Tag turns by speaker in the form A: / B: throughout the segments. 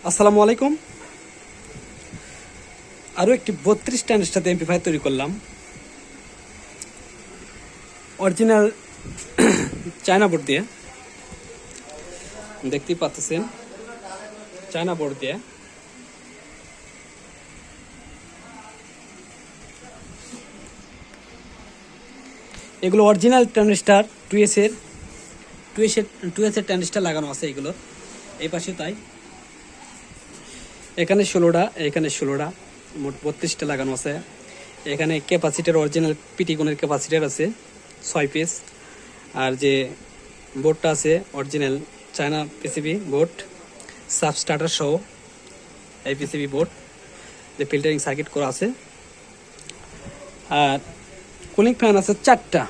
A: আসসালামু আলাইকুম। আরও একটি 32 ট্রানজিস্টার এমপ্লিফায়ার তৈরি করলাম। অরিজিনাল চায়না বোর্ড দিয়ে, দেখতেই পাচ্ছেন, চায়না বোর্ড দিয়ে। এগুলো অরিজিনাল ট্রানজিস্টার 2S এর ট্রানজিস্টার লাগানো আছে। এগুলো এই পাশে তাই, এখানে 16টা, এখানে 16টা, মোট 32টা লাগানো আছে। এখানে ক্যাপাসিটার অরিজিনাল পিটিকনের ক্যাপাসিটার আছে 6 পিস। আর যে বোর্ডটা আছে original China PCB board, sub starter সহ এই পিসিবি বোর্ড, যে ফিল্টারিং সার্কিট করা আছে। আর কুলিং ফ্যান আছে 4টা।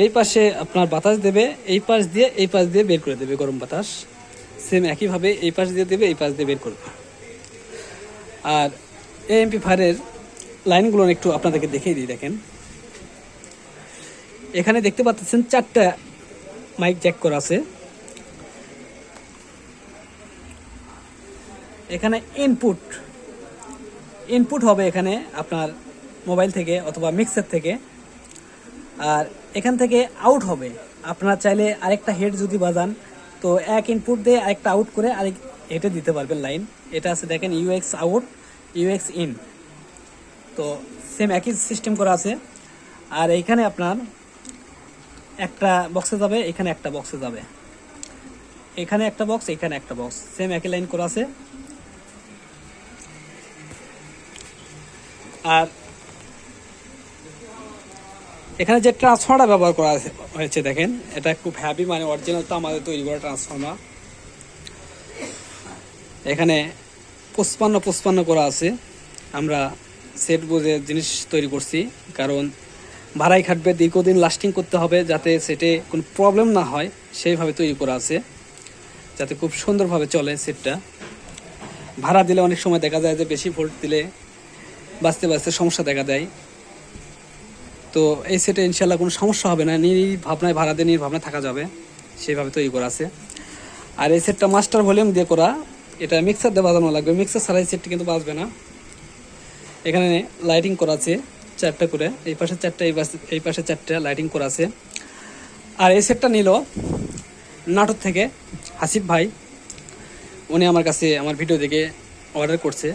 A: এই পাশে আপনার বাতাস দেবে, এই পাশ দিয়ে বের করে দেবে গরম বাতাস। সেম একইভাবে এই পাশ দিয়ে দেবে, এই পাশ দিয়ে বের করবে। আর এই এমপ্লিফায়ারের লাইনগুলো একটু আপনাদেরকে দেখিয়ে দিই। দেখেন, এখানে দেখতে পাচ্ছেন 4টা মাইক জ্যাক করা আছে। এখানে ইনপুট হবে এখানে আপনার মোবাইল থেকে অথবা মিক্সার থেকে। আর এখান থেকে আউট হবে, আপনারা চাইলে আরেকটা হেড যদি বাজান তো এক ইনপুট দিয়ে আরেকটা আউট করে আরেক হেডে দিতে পারবেন লাইন। এটা আছে দেখেন, ইউএক্স আউট, ইউএক্স ইন, তো সেম একই সিস্টেম করা আছে। আর এইখানে আপনার একটা বক্সে যাবে, এখানে একটা বক্সে যাবে, এখানে একটা বক্স, এখানে একটা বক্স, সেম একই লাইন করা আছে। আর এখানে যে ট্রান্সফর্মারটা ব্যবহার করা হয়েছে দেখেন, এটা খুব হ্যাভি, মানে অরিজিনাল তো আমাদের তৈরি করা ট্রান্সফর্মার। এখানে 55 করা আছে। আমরা সেট বুঝে জিনিস তৈরি করছি, কারণ ভাড়াই খাটবে, দীর্ঘদিন লাস্টিং করতে হবে, যাতে সেটে কোনো প্রবলেম না হয় সেইভাবে তৈরি করা আছে, যাতে খুব সুন্দরভাবে চলে সেটটা। ভাড়া দিলে অনেক সময় দেখা যায় যে বেশি ভোল্ট দিলে বাঁচতে সমস্যা দেখা দেয়। তো এই সেটে ইনশাল্লাহ কোনো সমস্যা হবে না, নির্ভাবনায় ভাড়া দিয়ে নির্ভাবনায় থাকা যাবে, সেইভাবে তৈরি করা আছে। আর এই সেটটা মাস্টার ভলিউম দিয়ে করা, এটা মিক্সার দিয়ে বাজানো লাগবে, মিক্সার ছাড়া এই সেটটি কিন্তু বাজবে না। এখানে লাইটিং করা আছে 4টা করে, এই পাশে 4টা, এই পাশে 4টা লাইটিং করা আছে। আর এই সেটটা নিল নাটোর থেকে হাসিফ ভাই, উনি আমার কাছে আমার ভিডিও দেখে অর্ডার করছে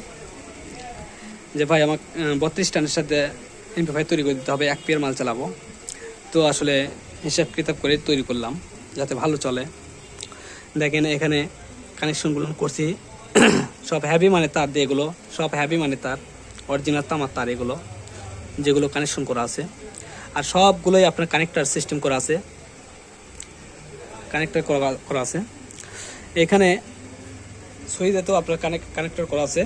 A: যে ভাই আমার 32 টানের সাথে এমপ্লিফায়ার তৈরি করে দিতে হবে, 1 পেয়ার মাল চালাবো। তো আসলে হিসাব কিতাব করে তৈরি করলাম যাতে ভালো চলে। দেখেন এখানে কানেকশনগুলো করছি সব হ্যাভি মানে তার দিয়ে, এগুলো সব হ্যাভি মানে তার, অরিজিনাল তামার তার এগুলো, যেগুলো কানেকশন করা আছে। আর সবগুলোই আপনার কানেক্টার সিস্টেম করা আছে, কানেক্টার করা আছে। এখানে সুইচেতেও আপনার কানেক্টর করা আছে।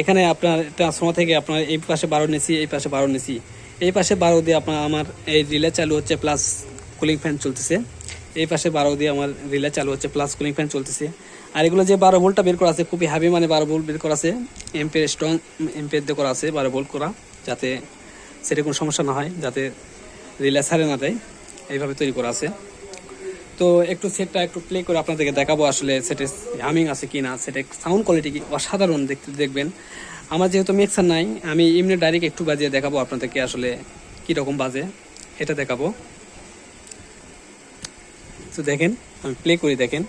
A: এখানে আপনার ট্রান্সফর্মার থেকে আপনার এই পাশে 12 নিছি, এই পাশে 12 নিছি, এই পাশে 12 দিয়ে আপনার আমার এই রিলে চালু হচ্ছে, প্লাস কুলিং ফ্যান চলতেছে। এই পাশে 12 দিয়ে আমার রিলে চালু হচ্ছে, প্লাস কুলিং ফ্যান চলতেছে। আর এগুলো যে 12 ভোল্টটা বের করা আছে, খুবই হ্যাভি মানে 12 ভোল্ট বের করা আছে, এম্পিয়ার স্ট্রং এম্পিয়ার দিয়ে করা আছে, 12 ভোল্ট করা, যাতে সেটা কোনো সমস্যা না হয়, যাতে রিলে ছাড়ে না দেয়, এইভাবে তৈরি করা আছে। তো একটু সেটটা একটু প্লে করে আপনাদেরকে দেখাবো আসলে সেটে হামিং আছে কি না, সেটা সাউন্ড কোয়ালিটি কি অসাধারণ দেখবেন। আমার যেহেতু মিক্সার নাই, আমি এমনি ডাইরেক্ট একটু বাজিয়ে দেখাবো আপনাদেরকে আসলে কীরকম বাজে, এটা দেখাবো। তো দেখেন, আমি প্লে করি, দেখেন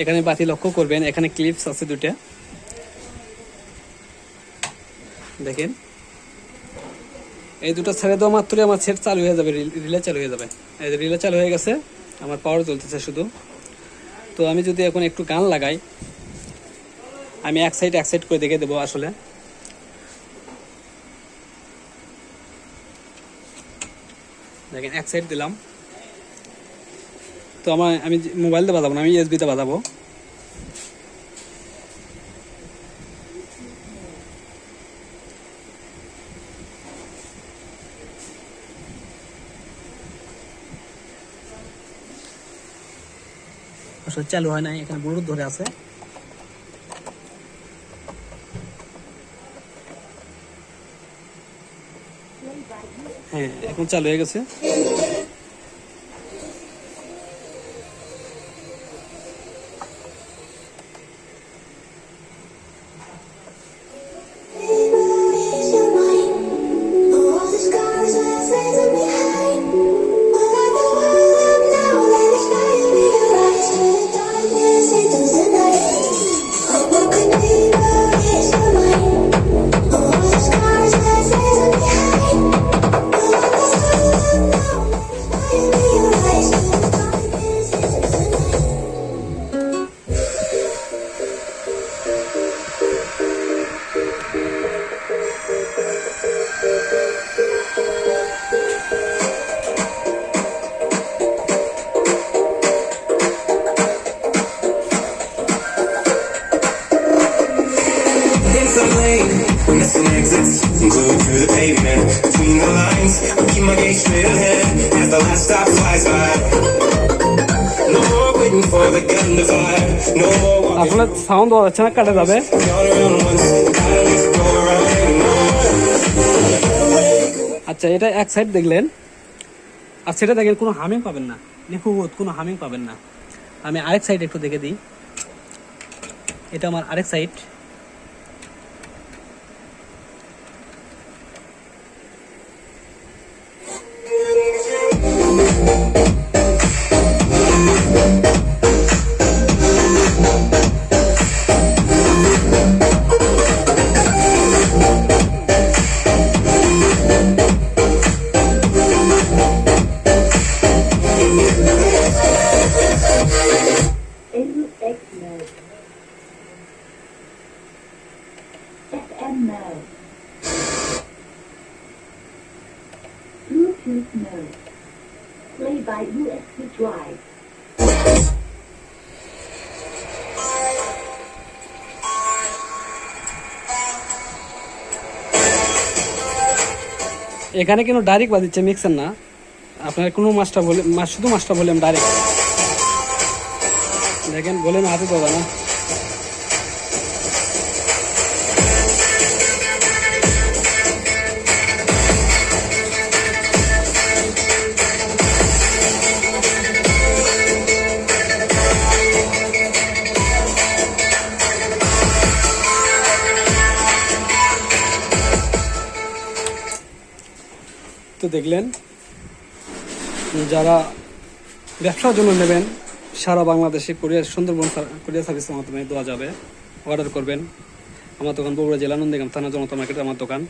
A: এখানে বাতি লক্ষ্য করবেন, এখানে ক্লিপস আছে 2টা, দেখেন এই 2টা ছেড়ে দেওয়া মাত্রই আমার সেট চালু হয়ে যাবে, রিলে চালু হয়ে যাবে। এই যে রিলে চালু হয়ে গেছে, আমার পাওয়ার জ্বলতেছে শুধু। তো আমি যদি এখন একটু গান লাগাই, আমি এক সাইড করে দেখে দেবো আসলে। দেখেন এক সাইড দিলাম, তো আমি মোবাইল দিয়ে বাজাবো না, আমি ইউএসবিতে বাজাবো। আসলে চালু হয় নাই, এখানে ব্লুটুথ ধরে আছে। হ্যাঁ, এখন চালু হয়ে গেছে।
B: lane. Missing exits, glued to the pavement. Between the lines, I'll keep my gaze straight ahead as the last stop flies by. No more waiting for the gun to fire. No more walking.
A: আসলে sound দেওয়া যাচ্ছে না, কাটে যাবে।
B: Gone around once, I don't need to go around anymore.
A: আচ্ছা, এটা এক side দেখলেন, আর সেটা দেখেন কোনো হামিং পাবেন না, নিখুঁত কোনো হামিং পাবেন না। আমি আরেক সাইড একটু দেখে দিই। এটা আমার আরেক side.
C: NX mode. FM mode. Bluetooth mode. Play by USB drive.
A: এখানে কিন্তু ডাইরেক্ট বাজিচ্ছে, মিক্সার না। আপনার কোনো মাস্টার শুধু মাস্টার ভলিউম ডাইরেক্ট দেখেন, ভলিউম হাতে পাবা না। তো দেখলেন, যারা ব্যবসার জন্য নেবেন সারা বাংলাদেশে কুরিয়ার, সুন্দরবন কুরিয়ার সার্ভিসের মাধ্যমে দেওয়া যাবে। অর্ডার করবেন। আমার দোকান বগুড়া জেলা নন্দীগ্রাম থানা জনতা মার্কেট আমার দোকান।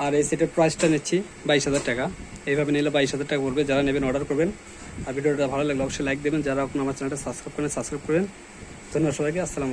A: আর এই সেটের প্রাইসটা নিচ্ছি 22,000 টাকা। এইভাবে নিলে 22,000 টাকা পড়বে। যারা নেবেন অর্ডার করবেন। আর ভিডিওটা ভালো লাগলে অবশ্যই লাইক দেবেন। যারা এখন আমার চ্যানেলটা সাবস্ক্রাইব করেন, সাবস্ক্রাইব করেন। ধন্যবাদ সবাইকে। আসসালামু আলাইকুম।